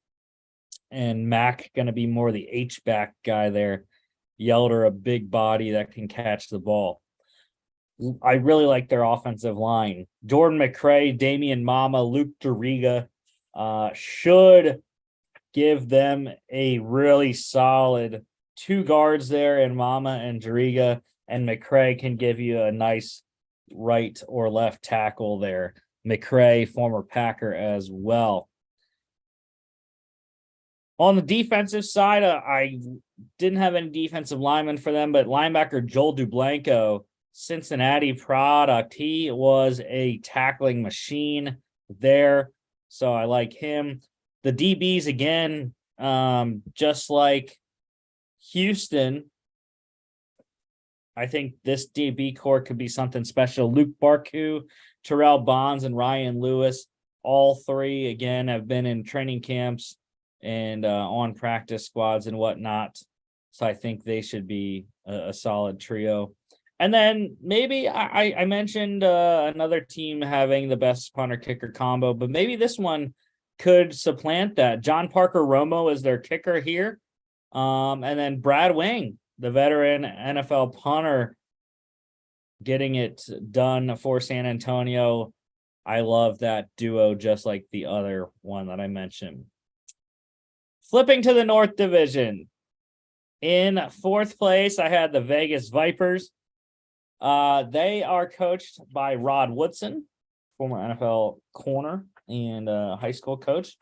And Mack going to be more the H-back guy there. Yelder, a big body that can catch the ball. I really like their offensive line. Jordan McCray, Damian Mama, Luke Doriga should give them a really solid 2 guards there in Mama and Doriga, and McCray can give you a nice right or left tackle there. McCray, former Packer as well. On the defensive side, I didn't have any defensive linemen for them, but linebacker Joel Dublanco, Cincinnati product. He was a tackling machine there, so I like him. The DBs, again, just like Houston, I think this DB core could be something special. Luke Barku, Terrell Bonds, and Ryan Lewis, all 3, again, have been in training camps and on practice squads and whatnot. So I think they should be a solid trio. And then maybe I mentioned another team having the best punter-kicker combo, but maybe this one could supplant that. John Parker Romo is their kicker here. And then Brad Wing, the veteran NFL punter, getting it done for San Antonio. I love that duo just like the other one that I mentioned. Flipping to the North Division. In 4th place, I had the Vegas Vipers. They are coached by Rod Woodson, former NFL corner and high school coach.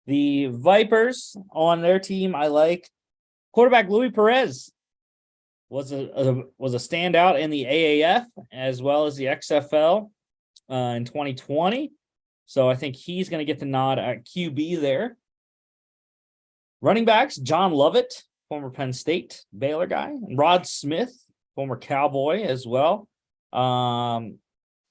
The Vipers on their team, I like quarterback Louis Perez was a standout in the AAF as well as the XFL in 2020. So I think he's going to get the nod at QB there. Running backs, John Lovett, former Penn State Baylor guy, and Rod Smith, former Cowboy as well.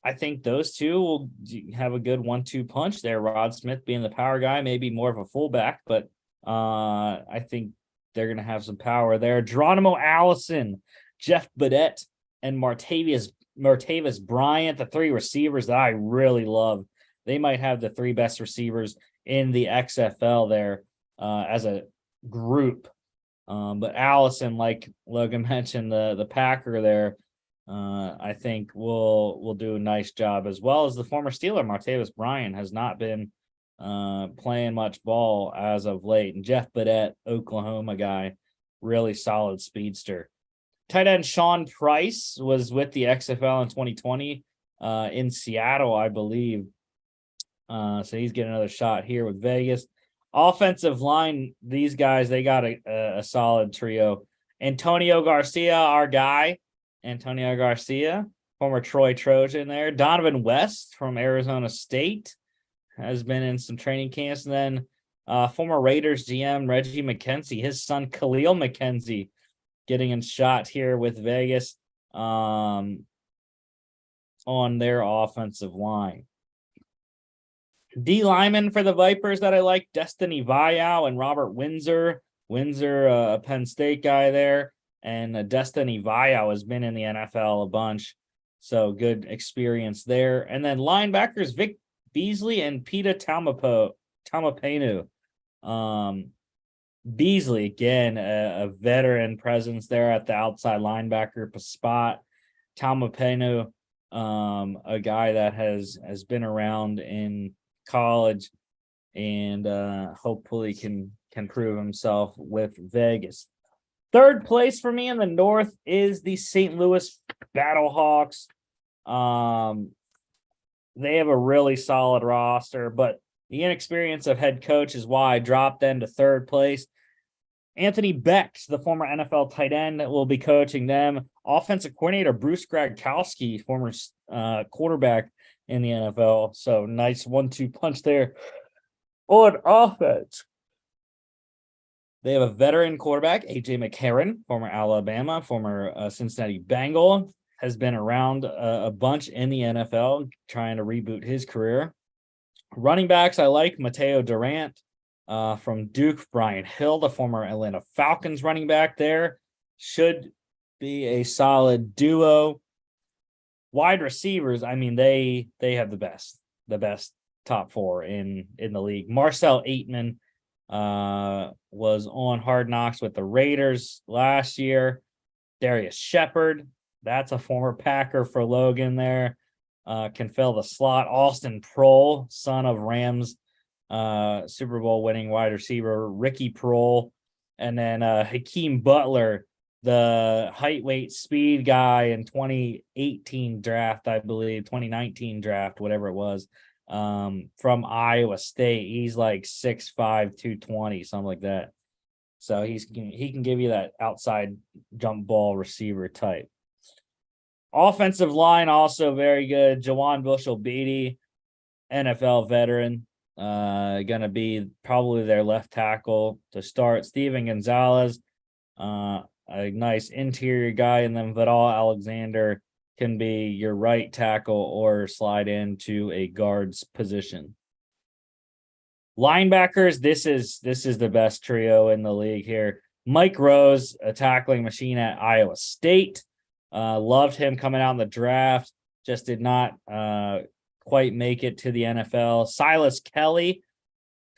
I think those 2 will have a good 1-2 punch there. Rod Smith being the power guy, maybe more of a fullback, but I think they're going to have some power there. Geronimo Allison, Jeff Badette, and Martavis Bryant, the 3 receivers that I really love. They might have the 3 best receivers in the XFL there as a group. But Allison, like Logan mentioned, the Packer there, I think will do a nice job, as well as the former Steeler, Martavis Bryant, has not been playing much ball as of late. And Jeff Badette, Oklahoma guy, really solid speedster. Tight end Sean Price was with the XFL in 2020 in Seattle, I believe. So he's getting another shot here with Vegas. Offensive line, these guys, they got a solid trio. Antonio Garcia, our guy. Antonio Garcia, former Troy Trojan there. Donovan West from Arizona State. has been in some training camps. And then former Raiders GM Reggie McKenzie, his son Khalil McKenzie, getting in shot here with Vegas on their offensive line. D lineman for the Vipers that I like, Destiny Viau and Robert Windsor. Windsor, a Penn State guy there, and Destiny Viau has been in the NFL a bunch, so good experience there. And then linebackers Vic Beasley and Peta Tamapenu. Beasley, again, a veteran presence there at the outside linebacker spot. Tamapenu, a guy that has been around in college and hopefully can prove himself with Vegas. Third place for me in the North is the St. Louis Battlehawks. They have a really solid roster, but the inexperience of head coach is why I dropped them to third place. Anthony Beck, the former NFL tight end, will be coaching them. Offensive coordinator Bruce Gradkowski, former quarterback in the NFL. So nice 1-2 punch there on offense. They have a veteran quarterback, A.J. McCarron, former Alabama, former Cincinnati Bengal, has been around a bunch in the NFL, trying to reboot his career. Running backs, I like Mateo Durant from Duke, Brian Hill, the former Atlanta Falcons running back there. Should be a solid duo. Wide receivers, I mean, they have the best top four in the league. Marcel Aitman was on Hard Knocks with the Raiders last year. Darius Shepard, that's a former Packer for Logan there, can fill the slot. Austin Prohl, son of Rams Super Bowl winning wide receiver Ricky Prohl, and then Hakeem Butler, the height, weight, speed guy in 2018 draft, I believe, 2019 draft, whatever it was, from Iowa State. He's like 6'5", 220, something like that. So he can give you that outside jump ball receiver type. Offensive line also very good. Jawan Bushell-Beatty, NFL veteran, going to be probably their left tackle to start. Steven Gonzalez, a nice interior guy, and then Vidal Alexander can be your right tackle or slide into a guard's position. Linebackers, this is the best trio in the league here. Mike Rose, a tackling machine at Iowa State. Loved him coming out in the draft. Just did not quite make it to the NFL. Silas Kelly,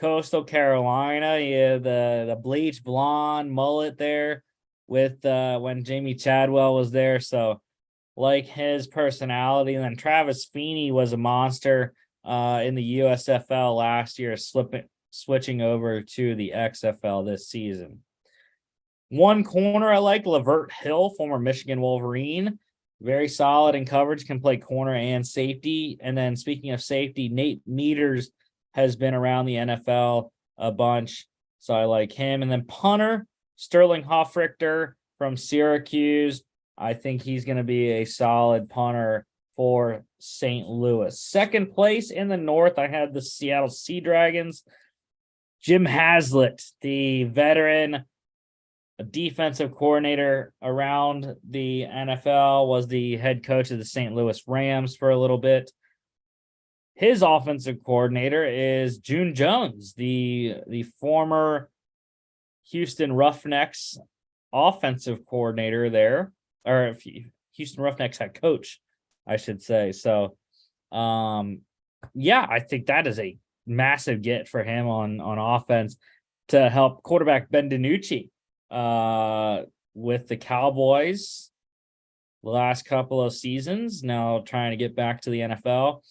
Coastal Carolina. Yeah, the bleach blonde mullet there with when Jamie Chadwell was there. So like his personality. And then Travis Feeney was a monster in the USFL last year, switching over to the XFL this season. One corner I like, Lavert Hill, former Michigan Wolverine. Very solid in coverage, can play corner and safety. And then speaking of safety, Nate Meters has been around the NFL a bunch, so I like him. And then punter, Sterling Hoffrichter from Syracuse. I think he's going to be a solid punter for St. Louis. Second place in the North, I had the Seattle Sea Dragons. Jim Haslett, the veteran defensive coordinator around the NFL, was the head coach of the St. Louis Rams for a little bit. His offensive coordinator is June Jones, the former Houston Roughnecks offensive coordinator there, or Houston Roughnecks head coach, I should say. So, yeah, I think that is a massive get for him on offense to help quarterback Ben DiNucci with the Cowboys the last couple of seasons, now trying to get back to the NFL.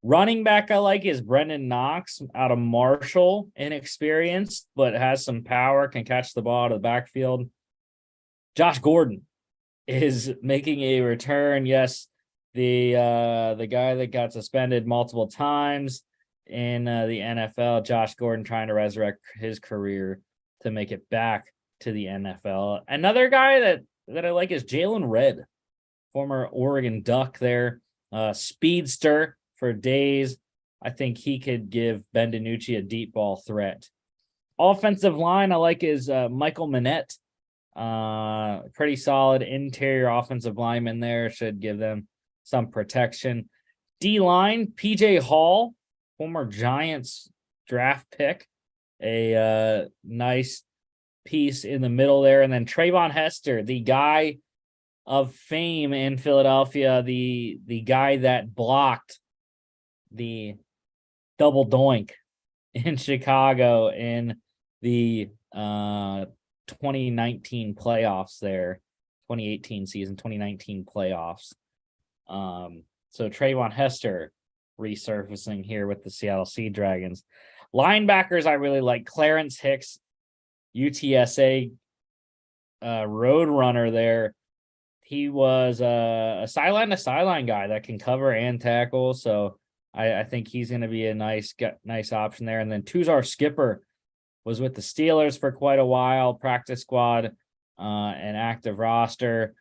Running back I like is Brendan Knox out of Marshall, inexperienced, but has some power, can catch the ball out of the backfield. Josh Gordon is making a return. Yes, the guy that got suspended multiple times in the NFL, Josh Gordon, trying to resurrect his career to make it back to the NFL. Another guy that I like is Jalen Redd, former Oregon Duck there, speedster for days, I think he could give Ben DiNucci a deep ball threat. Offensive line, I like is Michael Manette. Pretty solid interior offensive lineman there. Should give them some protection. D-line, PJ Hall, former Giants draft pick. A nice piece in the middle there. And then Trayvon Hester, the guy of fame in Philadelphia, the guy that blocked the double doink in Chicago in the 2019 playoffs there, 2018 season, 2019 playoffs. So Trayvon Hester resurfacing here with the Seattle Sea Dragons. Linebackers, I really like Clarence Hicks, UTSA road runner there. He was a sideline to sideline guy that can cover and tackle. So I think he's going to be a nice option there. And then Tuzar Skipper was with the Steelers for quite a while, practice squad, and active roster.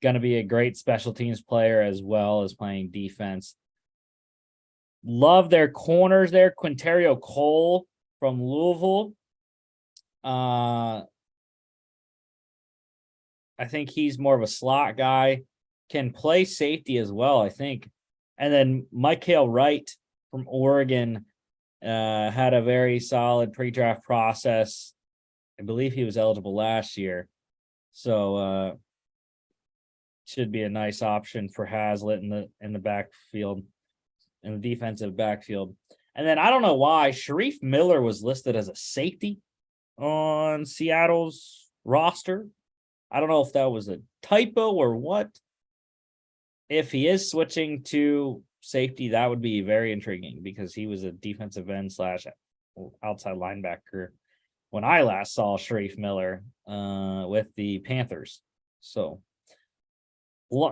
Going to be a great special teams player as well as playing defense. Love their corners there. Quinterio Cole from Louisville. I think he's more of a slot guy. Can play safety as well, I think. And then Mikael Wright from Oregon had a very solid pre-draft process. I believe he was eligible last year. So should be a nice option for Hazlitt in the backfield, in the defensive backfield. And then I don't know why Sharif Miller was listed as a safety on Seattle's roster. I don't know if that was a typo or what. If he is switching to safety, that would be very intriguing because he was a defensive end / outside linebacker when I last saw Sharif Miller with the Panthers. So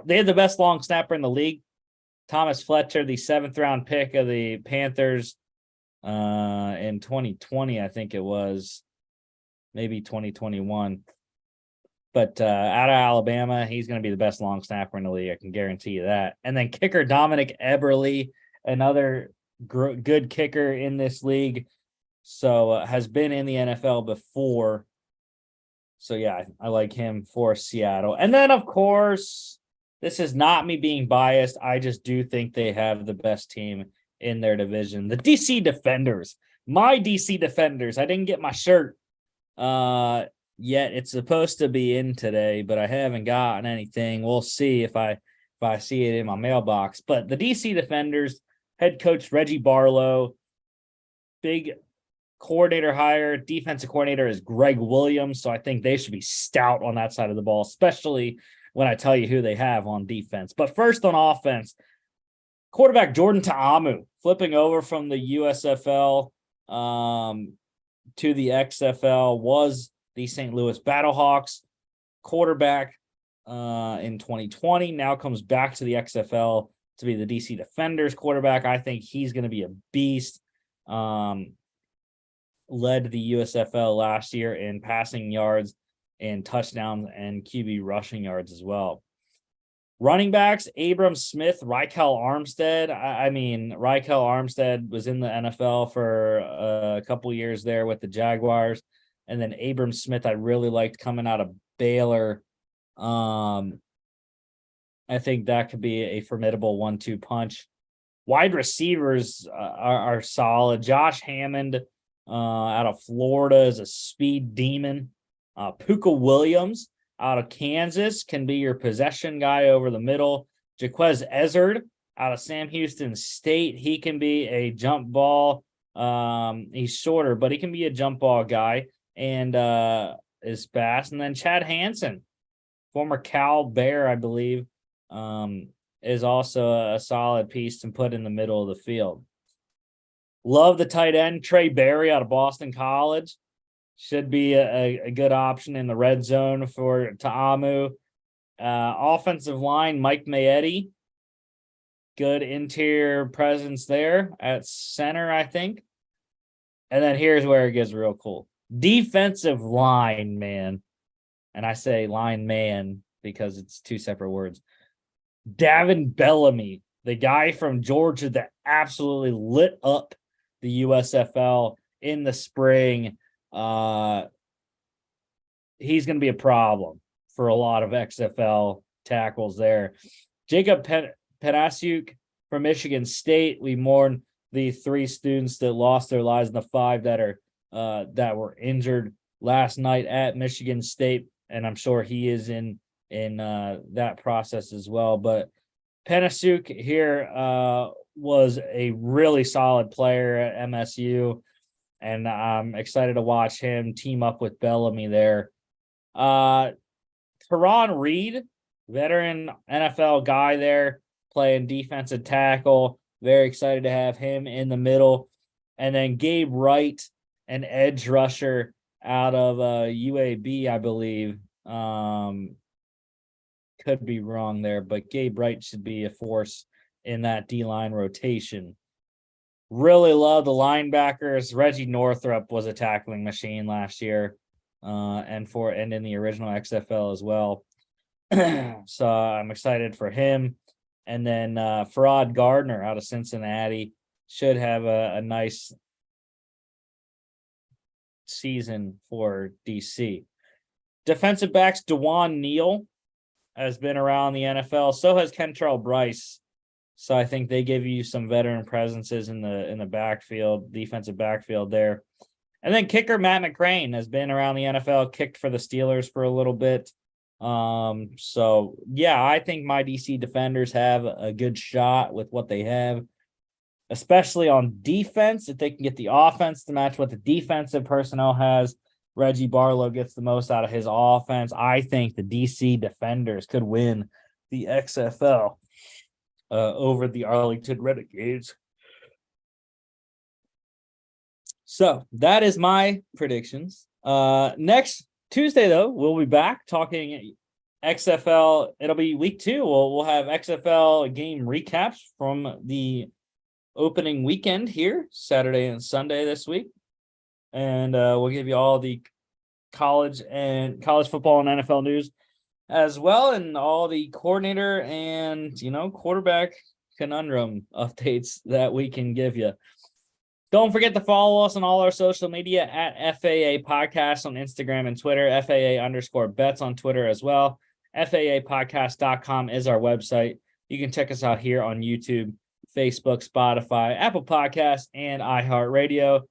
they had the best long snapper in the league. Thomas Fletcher, the 7th round pick of the Panthers in 2020, I think it was, maybe 2021. But out of Alabama, he's going to be the best long snapper in the league. I can guarantee you that. And then kicker Dominic Eberle, another good kicker in this league. So has been in the NFL before. So, yeah, I like him for Seattle. And then, of course, this is not me being biased. I just do think they have the best team in their division. The DC Defenders. My DC Defenders. I didn't get my shirt yet. It's supposed to be in today, but I haven't gotten anything. We'll see if I see it in my mailbox. But the DC Defenders, head coach Reggie Barlow, big coordinator hire. Defensive coordinator is Greg Williams, so I think they should be stout on that side of the ball, especially when I tell you who they have on defense. But first on offense, quarterback Jordan Ta'amu flipping over from the USFL to the XFL, was the St. Louis Battlehawks quarterback in 2020, now comes back to the XFL to be the DC Defenders quarterback. I think he's going to be a beast. Led the USFL last year in passing yards and touchdowns and QB rushing yards as well. Running backs, Abram Smith, Rykel Armstead. I mean, Rykel Armstead was in the NFL for a couple years there with the Jaguars. And then Abram Smith, I really liked coming out of Baylor. I think that could be a formidable 1-2 punch. Wide receivers are solid. Josh Hammond out of Florida is a speed demon. Puka Williams out of Kansas can be your possession guy over the middle. Jaquez Ezzard out of Sam Houston State. He can be a jump ball. He's shorter, but he can be a jump ball guy and is fast. And then Chad Hansen, former Cal Bear, I believe, is also a solid piece to put in the middle of the field. Love the tight end, Trey Berry out of Boston College. Should be a good option in the red zone for Ta'amu. Offensive line, Mike Maietti. Good interior presence there at center, I think. And then here's where it gets real cool. Defensive line, man. And I say line man because it's two separate words. Davin Bellamy, the guy from Georgia that absolutely lit up the USFL in the spring. He's going to be a problem for a lot of XFL tackles there. Jacob Panasiuk from Michigan State. We mourn the 3 students that lost their lives and the 5 that were injured last night at Michigan State, and I'm sure he is in that process as well. But Panasiuk here was a really solid player at MSU, and I'm excited to watch him team up with Bellamy there. Teron Reed, veteran NFL guy there, playing defensive tackle. Very excited to have him in the middle. And then Gabe Wright, an edge rusher out of UAB, I believe. Could be wrong there, but Gabe Wright should be a force in that D-line rotation. Really love the linebackers. Reggie Northrup was a tackling machine last year, and in the original XFL as well. So I'm excited for him. And then Farad Gardner out of Cincinnati should have a nice season for DC. Defensive backs, DeJuan Neal has been around the NFL. So has Kentrell Bryce. So I think they give you some veteran presences in the backfield, defensive backfield there. And then kicker Matt McCrane has been around the NFL, kicked for the Steelers for a little bit. So yeah, I think my DC defenders have a good shot with what they have, especially on defense. If they can get the offense to match what the defensive personnel has, Reggie Barlow gets the most out of his offense. I think the DC defenders could win the XFL over the Arlington Renegades. So that is my predictions. Next Tuesday, though, we'll be back talking XFL. It'll be week 2. We'll have XFL game recaps from the opening weekend here, Saturday and Sunday this week. And we'll give you all the college football and NFL news as well, and all the coordinator and quarterback conundrum updates that we can give you. Don't forget to follow us on all our social media at FAA Podcast on Instagram and Twitter, FAA_bets on Twitter as well. FAApodcast.com is our website. You can check us out here on YouTube, Facebook, Spotify, Apple Podcasts, and iHeartRadio.